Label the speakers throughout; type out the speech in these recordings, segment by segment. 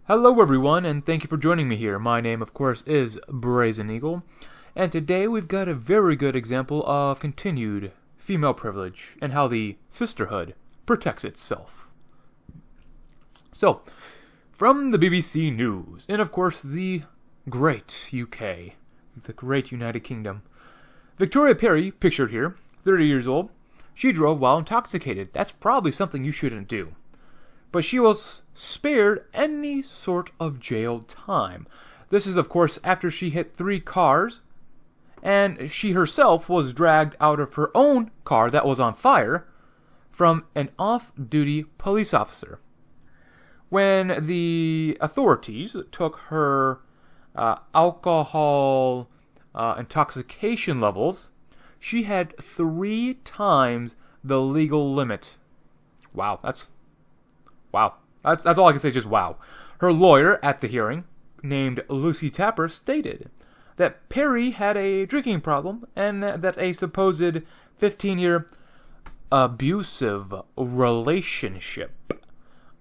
Speaker 1: Hello everyone, and thank you for joining me here. My name, of course, is Brazen Eagle, and today we've got a very good example of continued female privilege and how the sisterhood protects itself. So, from the BBC News, and of course the great UK, the great United Kingdom, Victoria Parry, pictured here, 30 years old, she drove while intoxicated. That's probably something you shouldn't do. But she was spared any sort of jail time. This is, of course, after she hit 3 cars, and she herself was dragged out of her own car that was on fire from an off-duty police officer. When the authorities took her alcohol intoxication levels, she had 3 times the legal limit. Wow, that's all I can say, just wow. Her lawyer at the hearing, named Lucy Tapper, stated that Parry had a drinking problem and that a supposed 15-year abusive relationship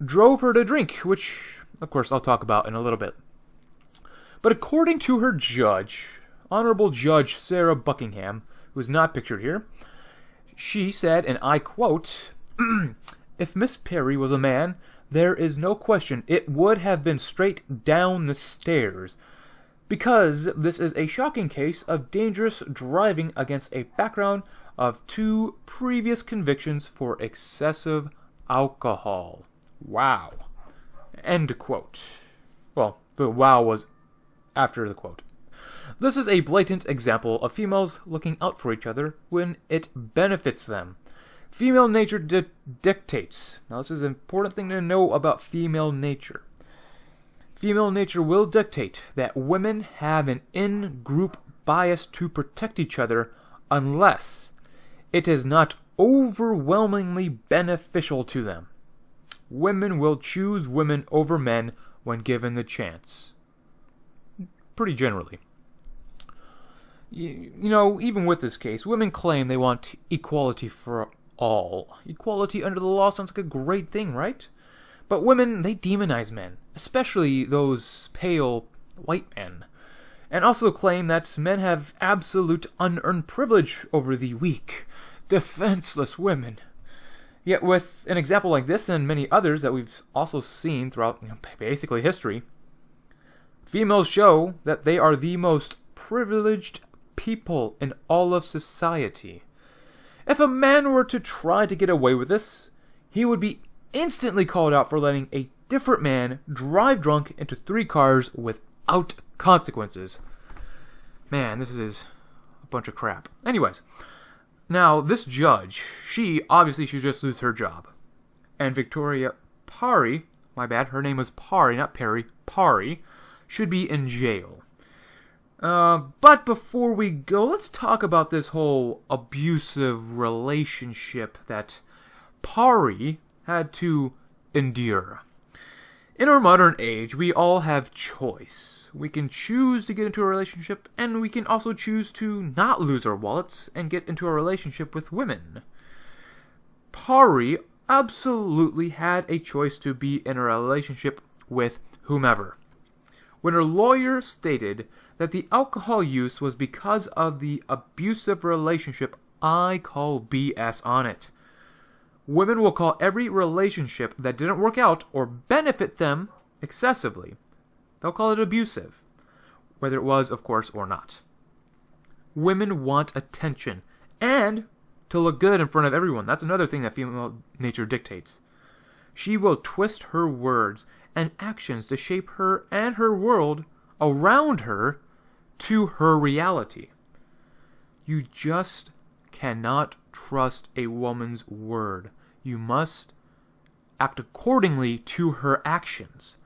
Speaker 1: drove her to drink, which, of course, I'll talk about in a little bit. But according to her judge, Honorable Judge Sarah Buckingham, who is not pictured here, she said, and I quote, "If Miss Parry was a man, there is no question it would have been straight down the stairs, because this is a shocking case of dangerous driving against a background of 2 previous convictions for excessive alcohol." Wow. End quote. Well, the wow was after the quote. This is a blatant example of females looking out for each other when it benefits them. Female nature dictates. Now, this is an important thing to know about female nature. Female nature will dictate that women have an in-group bias to protect each other unless it is not overwhelmingly beneficial to them. Women will choose women over men when given the chance. Pretty generally. You know, even with this case, women claim they want equality for all. Equality under the law sounds like a great thing, right? But women, they demonize men, especially those pale white men, and also claim that men have absolute unearned privilege over the weak, defenseless women. Yet with an example like this and many others that we've also seen throughout basically history, females show that they are the most privileged people in all of society. If a man were to try to get away with this, he would be instantly called out for letting a different man drive drunk into 3 cars without consequences. Man, this is a bunch of crap. Anyways, now this judge, she obviously should just lose her job. And Victoria Parry, my bad, her name was Parry, not Parry, Parry, should be in jail. But before we go, let's talk about this whole abusive relationship that Parry had to endure. In our modern age, we all have choice. We can choose to get into a relationship, and we can also choose to not lose our wallets and get into a relationship with women. Parry absolutely had a choice to be in a relationship with whomever. When her lawyer stated that the alcohol use was because of the abusive relationship, I call BS on it. Women will call every relationship that didn't work out or benefit them excessively. They'll call it abusive, whether it was, of course, or not. Women want attention and to look good in front of everyone. That's another thing that female nature dictates. She will twist her words and actions to shape her and her world around her to her reality. You just cannot trust a woman's word. You must act accordingly to her actions.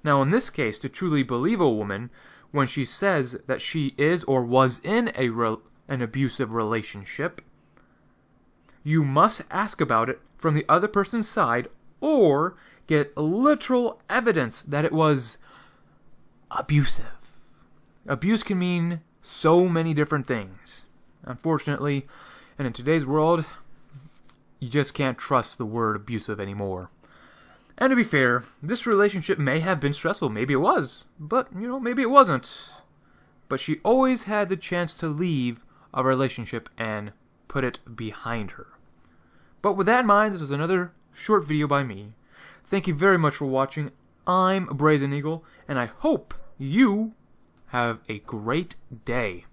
Speaker 1: Now, in this case, to truly believe a woman when she says that she is or was in an abusive relationship, you must ask about it from the other person's side or get literal evidence that it was abusive. Abuse can mean so many different things. Unfortunately, and in today's world, you just can't trust the word abusive anymore. And to be fair, this relationship may have been stressful. Maybe it was. But, maybe it wasn't. But she always had the chance to leave a relationship and put it behind her. But with that in mind, this is another short video by me. Thank you very much for watching. I'm Brazen Eagle, and I hope you have a great day.